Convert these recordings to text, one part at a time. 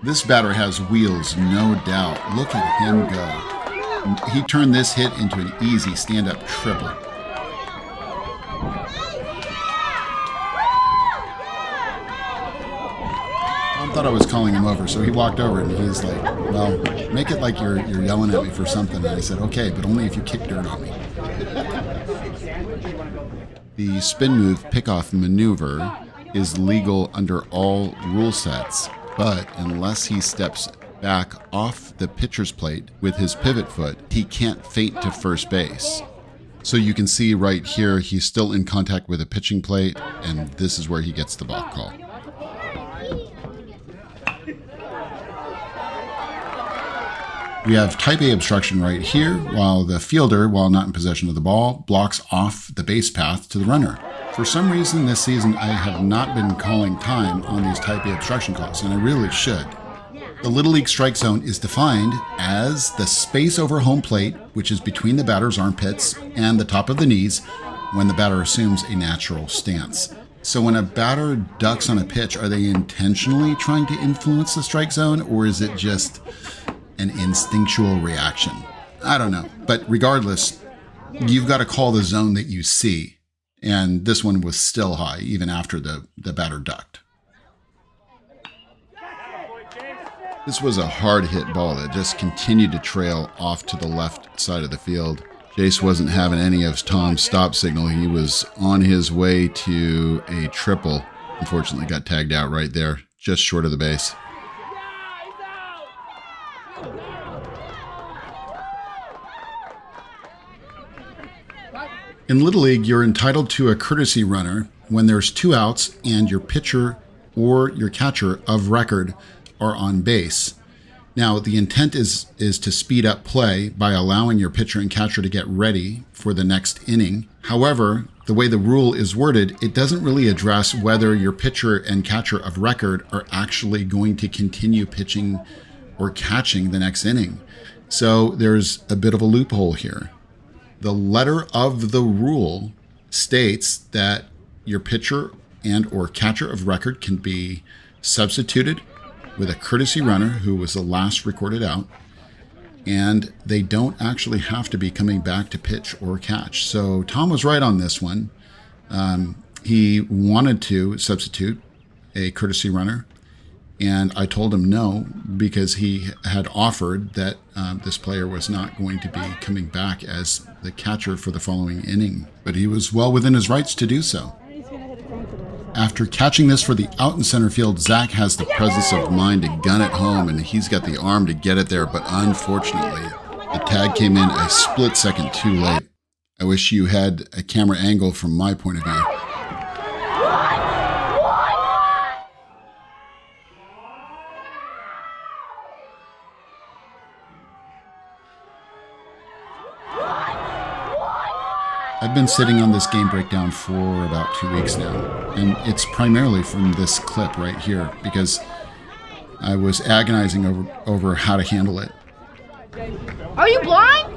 This batter has wheels, no doubt. Look at him go. He turned this hit into an easy stand-up triple. I thought I was calling him over, so he walked over and he's like, well, make it like you're yelling at me for something. And I said, okay, but only if you kick dirt on me. The spin move pickoff maneuver is legal under all rule sets, but unless he steps back off the pitcher's plate with his pivot foot, he can't feint to first base. So you can see right here, he's still in contact with a pitching plate, and this is where he gets the balk call. We have type A obstruction right here, while the fielder, while not in possession of the ball, blocks off the base path to the runner. For some reason this season, I have not been calling time on these type A obstruction calls, and I really should. The Little League strike zone is defined as the space over home plate, which is between the batter's armpits and the top of the knees when the batter assumes a natural stance. So when a batter ducks on a pitch, are they intentionally trying to influence the strike zone, or is it just an instinctual reaction? I don't know. But regardless, you've got to call the zone that you see. And this one was still high, even after the batter ducked. This was a hard hit ball that just continued to trail off to the left side of the field. Jace wasn't having any of Tom's stop signal. He was on his way to a triple. Unfortunately, got tagged out right there, just short of the base. In Little League, you're entitled to a courtesy runner when there's 2 outs and your pitcher or your catcher of record are on base. Now, the intent is to speed up play by allowing your pitcher and catcher to get ready for the next inning. However, the way the rule is worded, it doesn't really address whether your pitcher and catcher of record are actually going to continue pitching or catching the next inning. So there's a bit of a loophole here. The letter of the rule states that your pitcher and or catcher of record can be substituted with a courtesy runner who was the last recorded out, and they don't actually have to be coming back to pitch or catch. So Tom was right on this one. He wanted to substitute a courtesy runner, and I told him no, because he had offered that this player was not going to be coming back as the catcher for the following inning. But he was well within his rights to do so. After catching this for the out in center field, Zach has the presence of mind to gun it home, and he's got the arm to get it there. But unfortunately, the tag came in a split second too late. I wish you had a camera angle from my point of view. I've been sitting on this game breakdown for about 2 weeks now, and it's primarily from this clip right here, because I was agonizing over how to handle it. Are you blind?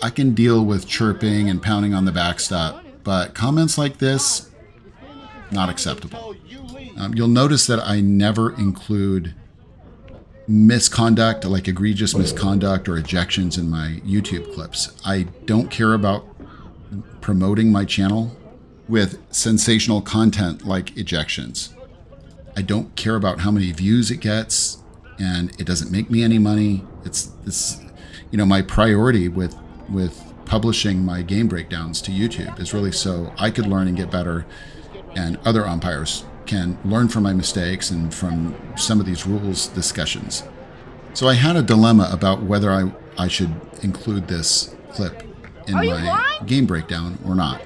I can deal with chirping and pounding on the backstop, but comments like this, not acceptable. You'll notice that I never include misconduct, like egregious misconduct or ejections, in my YouTube clips. I don't care about promoting my channel with sensational content like ejections. I don't care about how many views it gets, and it doesn't make me any money. It's my priority with publishing my game breakdowns to YouTube is really so I could learn and get better, and other umpires can learn from my mistakes and from some of these rules discussions. So I had a dilemma about whether I should include this clip in my game breakdown or not.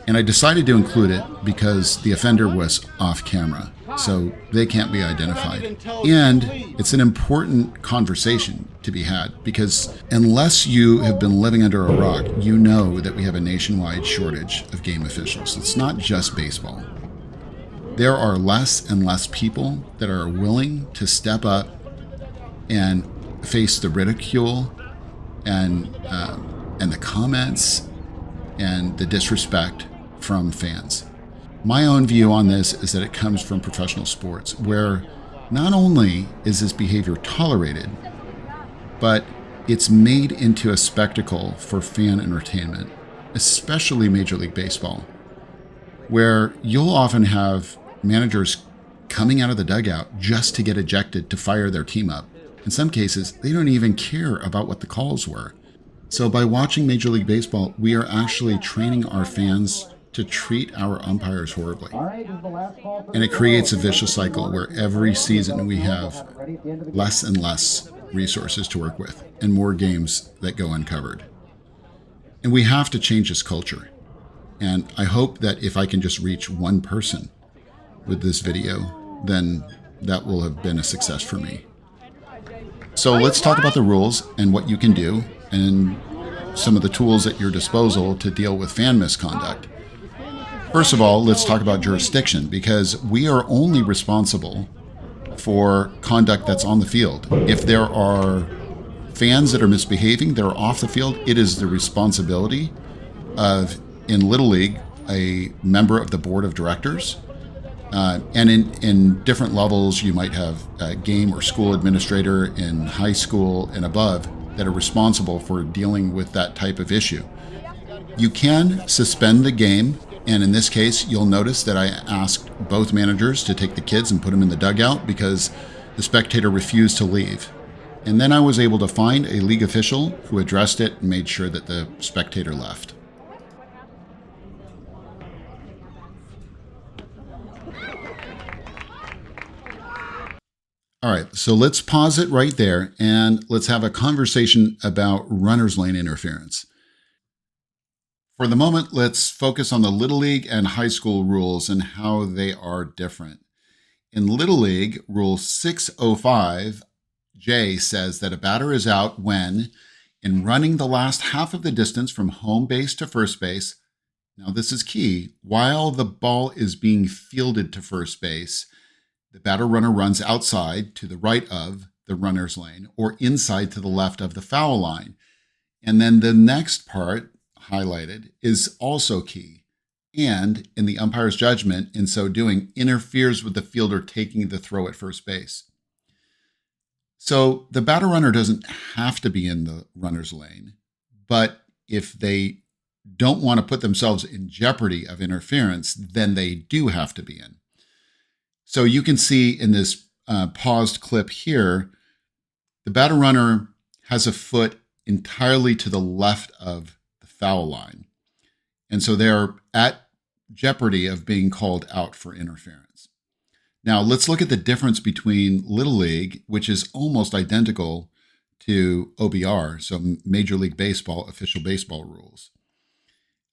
And I decided to include it because the offender was off camera, so they can't be identified. And it's an important conversation to be had, because unless you have been living under a rock, you know that we have a nationwide shortage of game officials. It's not just baseball. There are less and less people that are willing to step up and face the ridicule and the comments and the disrespect from fans. My own view on this is that it comes from professional sports, where not only is this behavior tolerated, but it's made into a spectacle for fan entertainment, especially Major League Baseball, where you'll often have managers coming out of the dugout just to get ejected to fire their team up. In some cases, they don't even care about what the calls were. So by watching Major League Baseball, we are actually training our fans to treat our umpires horribly. And it creates a vicious cycle where every season we have less and less resources to work with and more games that go uncovered. And we have to change this culture. And I hope that if I can just reach one person with this video, then that will have been a success for me. So let's talk about the rules and what you can do and some of the tools at your disposal to deal with fan misconduct. First of all, let's talk about jurisdiction, because we are only responsible for conduct that's on the field. If there are fans that are misbehaving, that are off the field, it is the responsibility of, in Little League, a member of the board of directors. And in different levels, you might have a game or school administrator in high school and above that are responsible for dealing with that type of issue. You can suspend the game. And in this case, you'll notice that I asked both managers to take the kids and put them in the dugout because the spectator refused to leave. And then I was able to find a league official who addressed it and made sure that the spectator left. All right, so let's pause it right there and let's have a conversation about runner's lane interference. For the moment, let's focus on the Little League and high school rules and how they are different. In Little League, Rule 605J says that a batter is out when, in running the last half of the distance from home base to first base, now this is key, while the ball is being fielded to first base, the batter runner runs outside to the right of the runner's lane or inside to the left of the foul line. And then the next part, highlighted, is also key, and in the umpire's judgment, in so doing, interferes with the fielder taking the throw at first base. So the batter runner doesn't have to be in the runner's lane, but if they don't want to put themselves in jeopardy of interference, then they do have to be in. So you can see in this paused clip here, the batter runner has a foot entirely to the left of foul line. And so they're at jeopardy of being called out for interference. Now let's look at the difference between Little League, which is almost identical to OBR, so Major League Baseball, official baseball rules.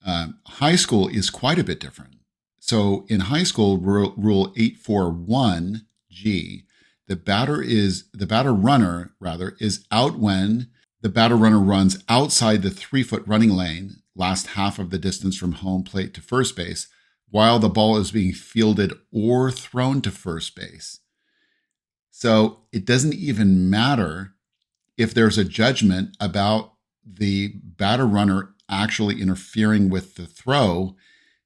High school is quite a bit different. So in high school, Rule 841G, the batter runner is out when the batter runner runs outside the 3-foot running lane, last half of the distance from home plate to first base, while the ball is being fielded or thrown to first base. So it doesn't even matter if there's a judgment about the batter runner actually interfering with the throw.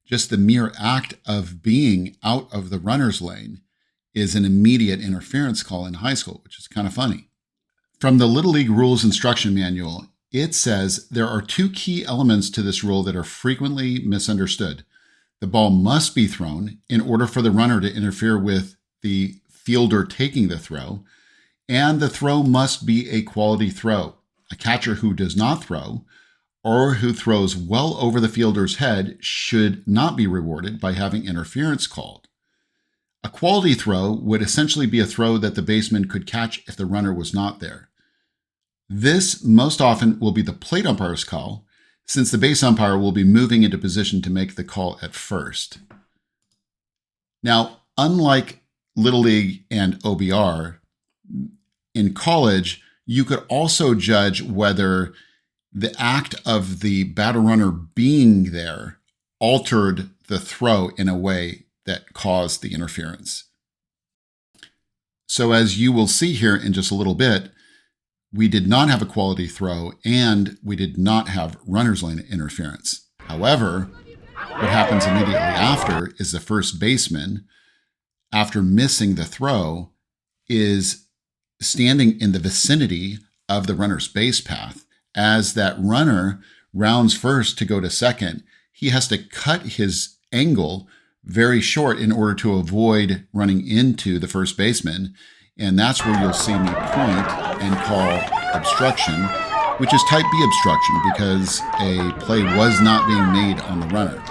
Just the mere act of being out of the runner's lane is an immediate interference call in high school, which is kind of funny. From the Little League Rules Instruction Manual, it says there are two key elements to this rule that are frequently misunderstood. The ball must be thrown in order for the runner to interfere with the fielder taking the throw, and the throw must be a quality throw. A catcher who does not throw, or who throws well over the fielder's head, should not be rewarded by having interference called. A quality throw would essentially be a throw that the baseman could catch if the runner was not there. This most often will be the plate umpire's call, since the base umpire will be moving into position to make the call at first. Now, unlike Little League and OBR, in college, you could also judge whether the act of the batter runner being there altered the throw in a way that caused the interference. So as you will see here in just a little bit, we did not have a quality throw and we did not have runner's lane interference. However, what happens immediately after is the first baseman, after missing the throw, is standing in the vicinity of the runner's base path. As that runner rounds first to go to second, he has to cut his angle very short in order to avoid running into the first baseman. And that's where you'll see me point and call obstruction, which is type B obstruction because a play was not being made on the runner.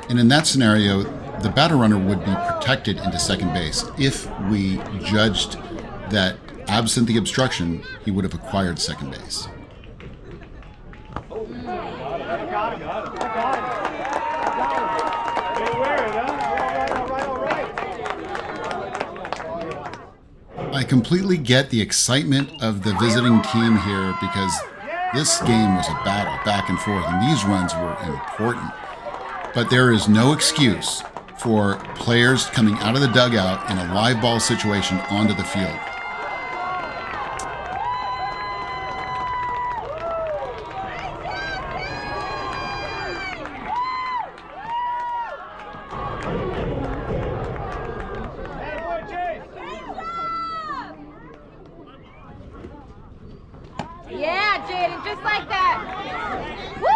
And in that scenario, the batter runner would be protected into second base. If we judged that absent the obstruction, he would have acquired second base. I completely get the excitement of the visiting team here because this game was a battle back and forth, and these runs were important. But there is no excuse for players coming out of the dugout in a live ball situation onto the field. Yeah, Jaden, just like that. Woo!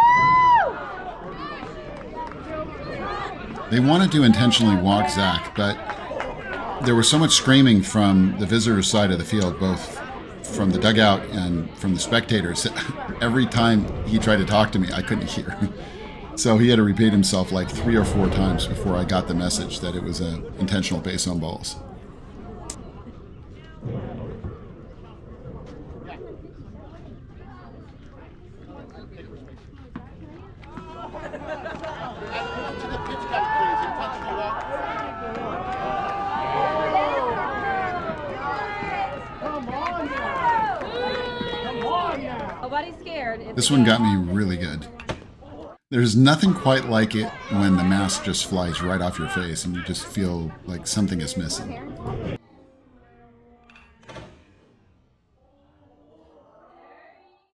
They wanted to intentionally walk Zach, but there was so much screaming from the visitors' side of the field, both from the dugout and from the spectators. Every time he tried to talk to me, I couldn't hear. So he had to repeat himself like 3 or 4 times before I got the message that it was an intentional base on balls. Nobody's scared. This one got me really good. There's nothing quite like it when the mask just flies right off your face and you just feel like something is missing.